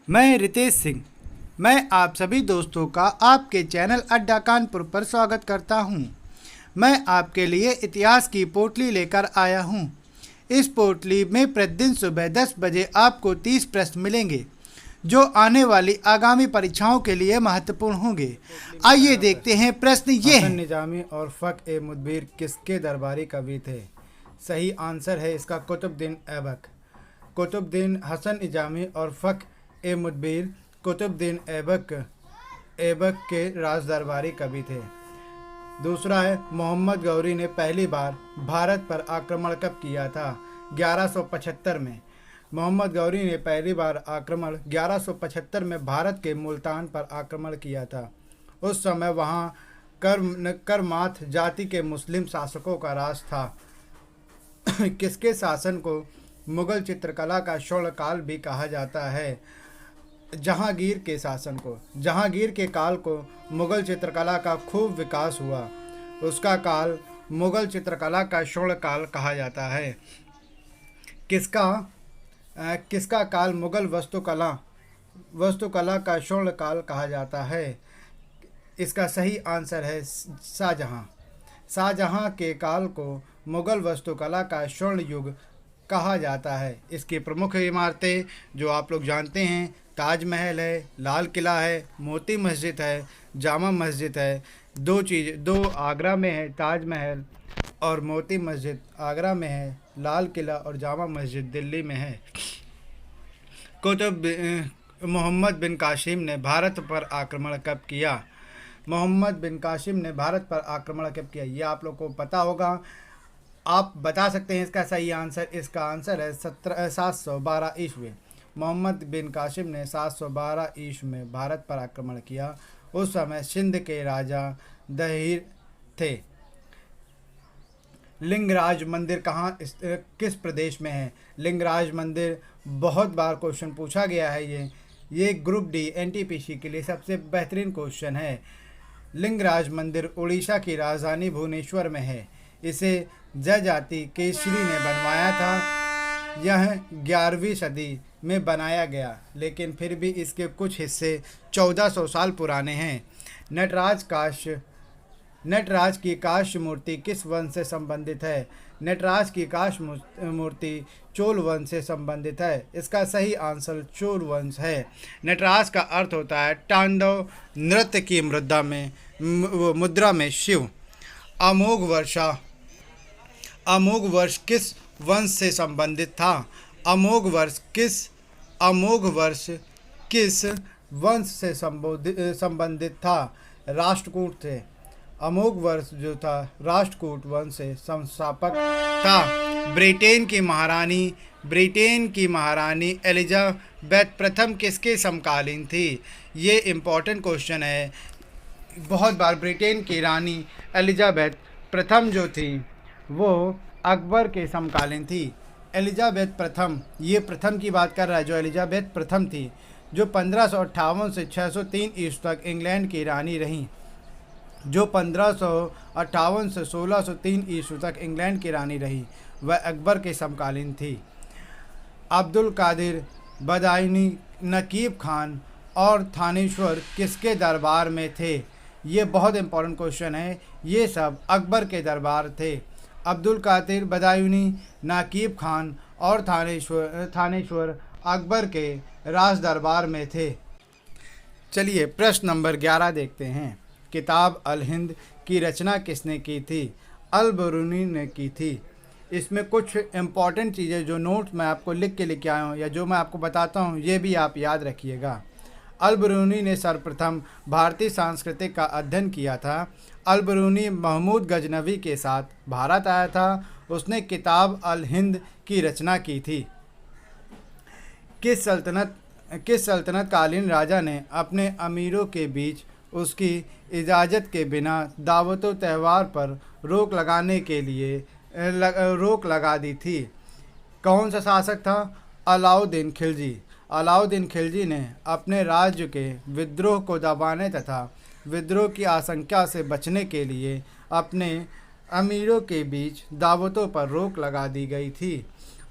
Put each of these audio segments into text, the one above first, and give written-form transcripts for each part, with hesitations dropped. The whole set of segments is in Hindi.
मैं रितेश सिंह। मैं आप सभी दोस्तों का आपके चैनल अड्डा कानपुर पर स्वागत करता हूं। मैं आपके लिए इतिहास की पोटली लेकर आया हूं। इस पोटली में प्रतिदिन सुबह 10 बजे आपको 30 प्रश्न मिलेंगे जो आने वाली आगामी परीक्षाओं के लिए महत्वपूर्ण होंगे। आइए देखते हैं प्रश्न ये हसन हैं। निजामी और फ़ख-ए-मुदब्बिर किसके दरबारी कवि थे? सही आंसर है इसका कुतुबुद्दीन ऐबक। कुतुबुद्दीन हसन निजामी और फ़ख-ए-मुदब्बिर कुतुबुद्दीन ऐबक के राज दरबारी कवि थे। दूसरा है, मोहम्मद गौरी ने पहली बार भारत पर आक्रमण कब किया था? 1175 में। मोहम्मद गौरी ने पहली बार आक्रमण 1175 में भारत के मुल्तान पर आक्रमण किया था। उस समय वहाँ करमाथ जाति के मुस्लिम शासकों का राज था। किसके शासन को मुगल चित्रकला का स्वर्णकाल भी कहा जाता है? जहांगीर के शासन को। जहांगीर के काल को मुगल चित्रकला का खूब विकास हुआ। उसका काल मुगल चित्रकला का स्वर्णकाल कहा जाता है। किसका काल मुगल वास्तुकला का स्वर्णकाल कहा जाता है? इसका सही आंसर है शाहजहां। शाहजहां के काल को मुगल वास्तुकला का स्वर्ण युग कहा जाता है। इसकी प्रमुख इमारतें जो आप लोग जानते हैं, ताजमहल है, लाल किला है, मोती मस्जिद है, जामा मस्जिद है। दो आगरा में है, ताजमहल और मोती मस्जिद आगरा में है, लाल किला और जामा मस्जिद दिल्ली में है। मोहम्मद बिन कासिम ने भारत पर आक्रमण कब किया? मोहम्मद बिन कासिम ने भारत पर आक्रमण कब किया? ये आप लोग को पता होगा। आप बता सकते हैं इसका सही आंसर। इसका आंसर है 712 ईस्वी। मोहम्मद बिन कासिम ने 712 ईस्वी में भारत पर आक्रमण किया। उस समय सिंध के राजा दहिर थे। लिंगराज मंदिर किस प्रदेश में है? लिंगराज मंदिर बहुत बार क्वेश्चन पूछा गया है। ये ग्रुप डी एनटीपीसी के लिए सबसे बेहतरीन क्वेश्चन है। लिंगराज मंदिर उड़ीसा की राजधानी भुवनेश्वर में है। इसे जयजाति केसरी ने बनवाया था। यह 11वीं सदी में बनाया गया, लेकिन फिर भी इसके कुछ हिस्से 1400 साल पुराने हैं। नटराज की काष्य मूर्ति किस वंश से संबंधित है? नटराज की काष्य मूर्ति चोल वंश से संबंधित है। इसका सही आंसर चोल वंश है। नटराज का अर्थ होता है तांडव नृत्य की मुद्रा में शिव। अमोघ वर्ष किस वंश से संबंधित था? अमोघ वर्ष किस वंश से संबंधित था? राष्ट्रकूट थे। अमोघ वर्ष जो था राष्ट्रकूट वंश से संस्थापक था। ब्रिटेन की महारानी एलिजाबेथ प्रथम किसके समकालीन थी? ये इम्पोर्टेंट क्वेश्चन है। बहुत बार ब्रिटेन की रानी एलिजाबेथ प्रथम जो थी वो अकबर के समकालीन थी। एलिजाबेथ प्रथम, ये प्रथम की बात कर रहा है, जो एलिजाबेथ प्रथम थी, जो 1558 से 603 ईस्वी तक इंग्लैंड की रानी रहीं। जो 1558 से 1603 ईस्वी तक इंग्लैंड की रानी रही, वह अकबर के समकालीन थी। अब्दुल कादिर बदायूनी, नकीब खान और थानेश्वर किसके दरबार में थे? ये बहुत इंपॉर्टेंट क्वेश्चन है। ये सब अकबर के दरबार थे। अब्दुल कादिर बदायूनी, नकीब खान और थानेश्वर अकबर के राज दरबार में थे। चलिए प्रश्न नंबर 11 देखते हैं। किताब अल हिंद की रचना किसने की थी? अल बरूनी ने की थी। इसमें कुछ इम्पॉर्टेंट चीज़ें जो नोट्स मैं आपको लिख के लेके आया हूँ या जो मैं आपको बताता हूँ, ये भी आप याद रखिएगा। अल बरूनी ने सर्वप्रथम भारतीय संस्कृति का अध्ययन किया था। अल बरूनी महमूद गजनवी के साथ भारत आया था। उसने किताब अल हिंद की रचना की थी। किस सल्तनत कालीन राजा ने अपने अमीरों के बीच उसकी इजाज़त के बिना दावतों त्यौहार पर रोक लगा दी थी? कौन सा शासक था? अलाउद्दीन खिलजी। अलाउद्दीन खिलजी ने अपने राज्य के विद्रोह को दबाने तथा विद्रोह की आशंका से बचने के लिए अपने अमीरों के बीच दावतों पर रोक लगा दी गई थी।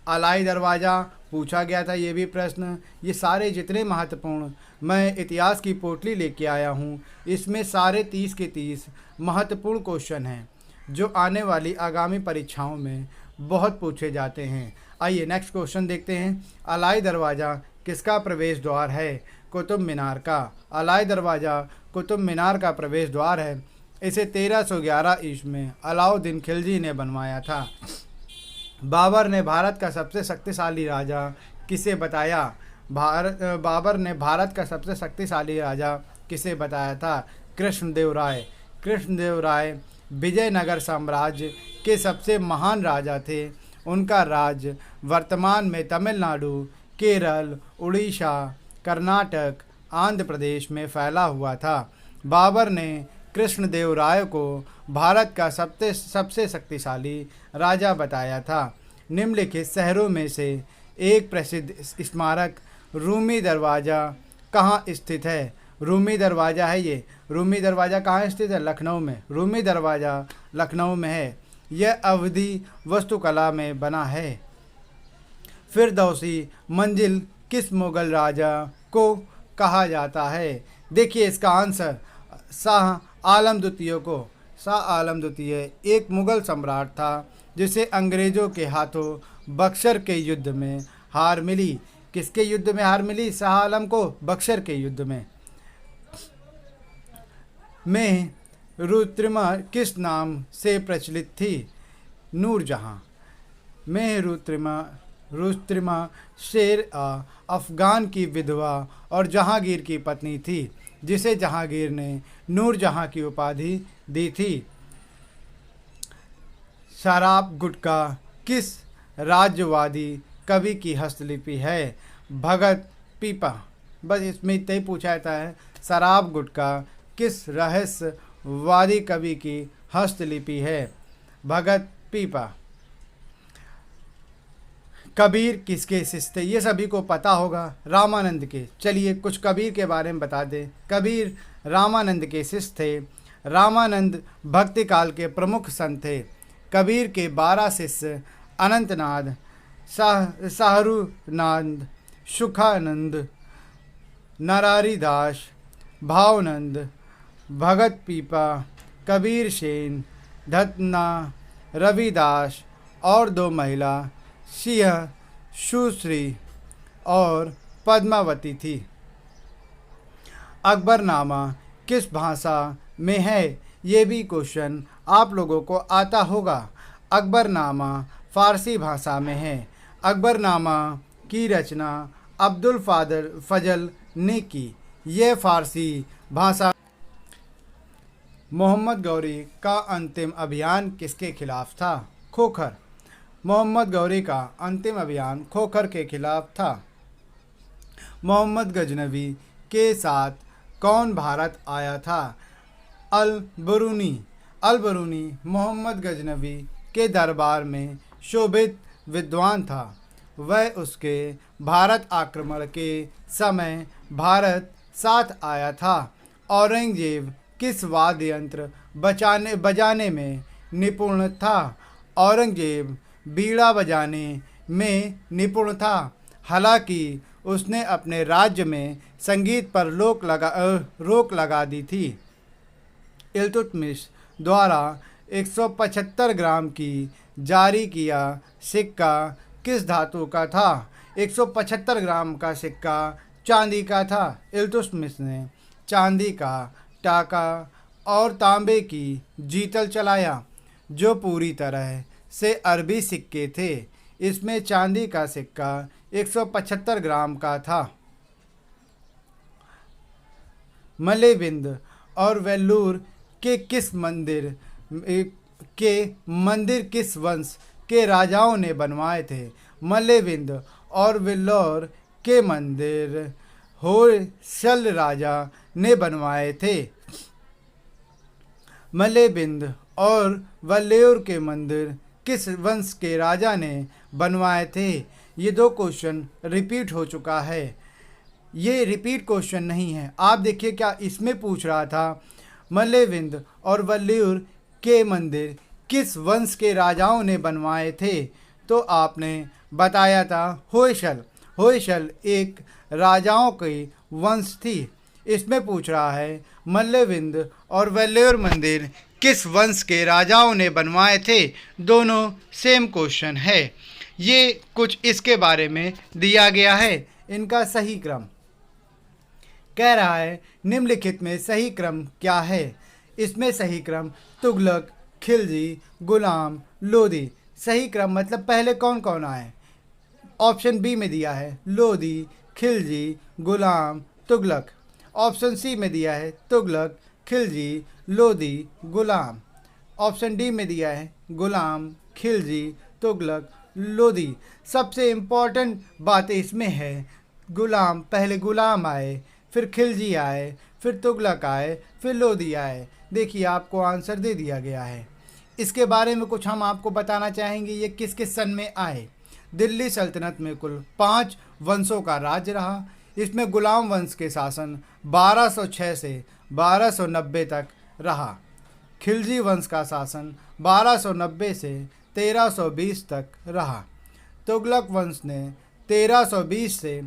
अलाई दरवाज़ा पूछा गया था, ये भी प्रश्न। ये सारे जितने महत्वपूर्ण मैं इतिहास की पोटली लेके आया हूँ, इसमें सारे 30 के 30 महत्वपूर्ण क्वेश्चन हैं जो आने वाली आगामी परीक्षाओं में बहुत पूछे जाते हैं। आइए नेक्स्ट क्वेश्चन देखते हैं। अलाई दरवाज़ा किसका प्रवेश द्वार है? कुतुब मीनार का। अलाई दरवाज़ा कुतुब मीनार का प्रवेश द्वार है। इसे 1311 ईस्वी में अलाउद्दीन खिलजी ने बनवाया था। बाबर ने भारत का सबसे शक्तिशाली राजा किसे बताया? बाबर ने भारत का सबसे शक्तिशाली राजा किसे बताया था? कृष्णदेव राय। कृष्णदेव राय विजयनगर साम्राज्य के सबसे महान राजा थे। उनका राज वर्तमान में तमिलनाडु, केरल, उड़ीसा, कर्नाटक, आंध्र प्रदेश में फैला हुआ था। बाबर ने कृष्णदेव राय को भारत का सबसे शक्तिशाली राजा बताया था। निम्नलिखित शहरों में से एक प्रसिद्ध स्मारक रूमी दरवाज़ा कहाँ स्थित है? रूमी दरवाज़ा है ये। रूमी दरवाज़ा कहाँ स्थित है? लखनऊ में। रूमी दरवाज़ा लखनऊ में है। यह अवधी वास्तुकला में बना है। फिरदौसी मंजिल किस मुगल राजा को कहा जाता है? देखिए इसका आंसर शाह आलम द्वितीय को। शाह आलम द्वितीय एक मुगल सम्राट था जिसे अंग्रेज़ों के हाथों बक्सर के युद्ध में हार मिली। किसके युद्ध में हार मिली? शाह आलम को बक्सर के युद्ध में रुत्रिमा किस नाम से प्रचलित थी? नूरजहां। में रुत्रिमा शेर अफगान की विधवा और जहांगीर की पत्नी थी, जिसे जहांगीर ने नूरजहां की उपाधि दी थी। शराब गुटका किस राज्यवादी कवि की हस्तलिपि है? भगत पीपा। बस इसमें इतना ही पूछा जाता है। शराब गुटका किस रहस्यवादी कवि की हस्तलिपि है? भगत पीपा। कबीर किसके शिष्य थे? ये सभी को पता होगा, रामानंद के। चलिए कुछ कबीर के बारे में बता दें। कबीर रामानंद के शिष्य थे। रामानंद भक्ति काल के प्रमुख संत थे। कबीर के 12 शिष्य अनंतनाद, साहरूनाद, सुखानंद, नरारीदास, भावनंद, भगत पीपा, कबीर सेन, धतना, रविदास और 2 महिला सिंह, सुश्री और पद्मावती थी। अकबरनामा किस भाषा में है? ये भी क्वेश्चन आप लोगों को आता होगा। अकबरनामा फ़ारसी भाषा में है। अकबरनामा की रचना अब्दुल फजल ने की। यह फ़ारसी भाषा। मोहम्मद गौरी का अंतिम अभियान किसके खिलाफ था? खोखर। मोहम्मद गौरी का अंतिम अभियान खोखर के खिलाफ था। मोहम्मद गजनवी के साथ कौन भारत आया था? अल बरूनी मोहम्मद गजनवी के दरबार में शोभित विद्वान था। वह उसके भारत आक्रमण के समय भारत साथ आया था। औरंगजेब किस वाद्य यंत्र बजाने में निपुण था? औरंगजेब बीड़ा बजाने में निपुण था। हालांकि उसने अपने राज्य में संगीत पर रोक लगा दी थी। इल्तुतमिश द्वारा 175 ग्राम की जारी किया सिक्का किस धातु का था? 175 ग्राम का सिक्का चांदी का था। इल्तुतमिश ने चांदी का टाका और तांबे की जीतल चलाया, जो पूरी तरह से अरबी सिक्के थे। इसमें चांदी का सिक्का 175 ग्राम का था। मल्लेबिंद और वेल्लूर के मंदिर किस वंश के राजाओं ने बनवाए थे? मल्लेबिंद और वेल्लूर के मंदिर होयसल राजा ने बनवाए थे। मल्लेबिंद और वेल्लूर के मंदिर किस वंश के राजा ने बनवाए थे? ये 2 क्वेश्चन रिपीट हो चुका है। ये रिपीट क्वेश्चन नहीं है। आप देखिए क्या इसमें पूछ रहा था, मल्लेबिंद और वेल्लूर के मंदिर किस वंश के राजाओं ने बनवाए थे? तो आपने बताया था होयसल। होयसल एक राजाओं की वंश थी। इसमें पूछ रहा है मल्लविंद और वेल्लोर मंदिर किस वंश के राजाओं ने बनवाए थे। दोनों सेम क्वेश्चन है। ये कुछ इसके बारे में दिया गया है। इनका सही क्रम कह रहा है निम्नलिखित में सही क्रम क्या है। इसमें सही क्रम तुगलक, खिलजी, गुलाम, लोदी। सही क्रम मतलब पहले कौन कौन आए। ऑप्शन बी में दिया है लोदी, खिलजी, गुलाम, तुगलक। ऑप्शन सी में दिया है तुगलक, खिलजी, लोदी, गुलाम। ऑप्शन डी में दिया है गुलाम, खिलजी, तुगलक, लोदी। सबसे इम्पॉर्टेंट बात इसमें है गुलाम, पहले गुलाम आए, फिर खिलजी आए, फिर तुगलक आए, फिर लोदी आए। देखिए आपको आंसर दे दिया गया है। इसके बारे में कुछ हम आपको बताना चाहेंगे ये किस किस सन में आए। दिल्ली सल्तनत में कुल 5 वंशों का राज्य रहा। इसमें गुलाम वंश के शासन 1206 से 1290 तक रहा। खिलजी वंश का शासन 1290 से 1320 तक रहा। तुगलक वंश ने 1320 से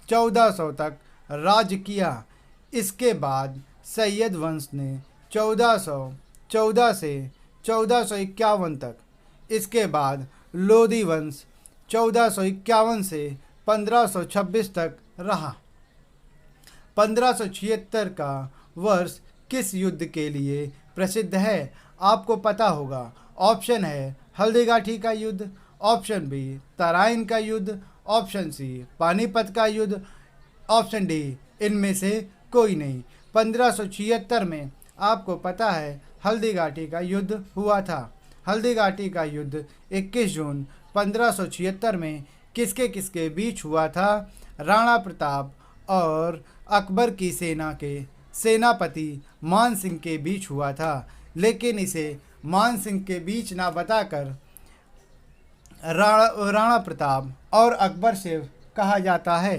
1400 तक राज्य किया। इसके बाद सैयद वंश ने 1414 से 1451 तक। इसके बाद लोदी वंश 1451 से 1526 तक रहा। 1576 का वर्ष किस युद्ध के लिए प्रसिद्ध है आपको पता होगा। ऑप्शन है हल्दीघाटी का युद्ध, ऑप्शन बी तराइन का युद्ध, ऑप्शन सी पानीपत का युद्ध, ऑप्शन डी इनमें से कोई नहीं। 1576 में आपको पता है हल्दीघाटी का युद्ध हुआ था। हल्दीघाटी का युद्ध 21 जून 1576 में किसके किसके बीच हुआ था। राणा प्रताप और अकबर की सेना के सेनापति मान सिंह के बीच हुआ था। लेकिन इसे मान सिंह के बीच ना बताकर राणा प्रताप और अकबर से कहा जाता है।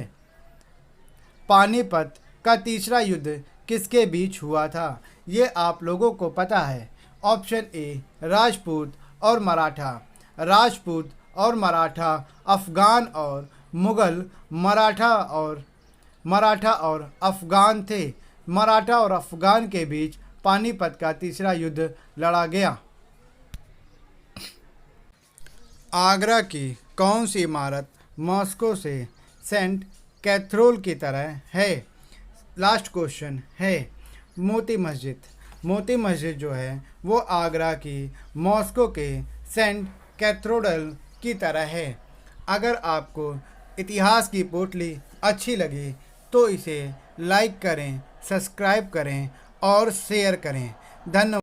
पानीपत का तीसरा युद्ध किसके बीच हुआ था ये आप लोगों को पता है। ऑप्शन ए राजपूत और मराठा। राजपूत और मराठा अफ़गान और मुग़ल। मराठा और अफ़गान थे। मराठा और अफ़गान के बीच पानीपत का तीसरा युद्ध लड़ा गया। आगरा की कौन सी इमारत मॉस्को से सेंट कैथेड्रल की तरह है। लास्ट क्वेश्चन है मोती मस्जिद। मोती मस्जिद जो है वो आगरा की मॉस्को के सेंट कैथेड्रल की तरह है। अगर आपको इतिहास की पोटली अच्छी लगी तो इसे लाइक करें, सब्सक्राइब करें और शेयर करें। धन्यवाद।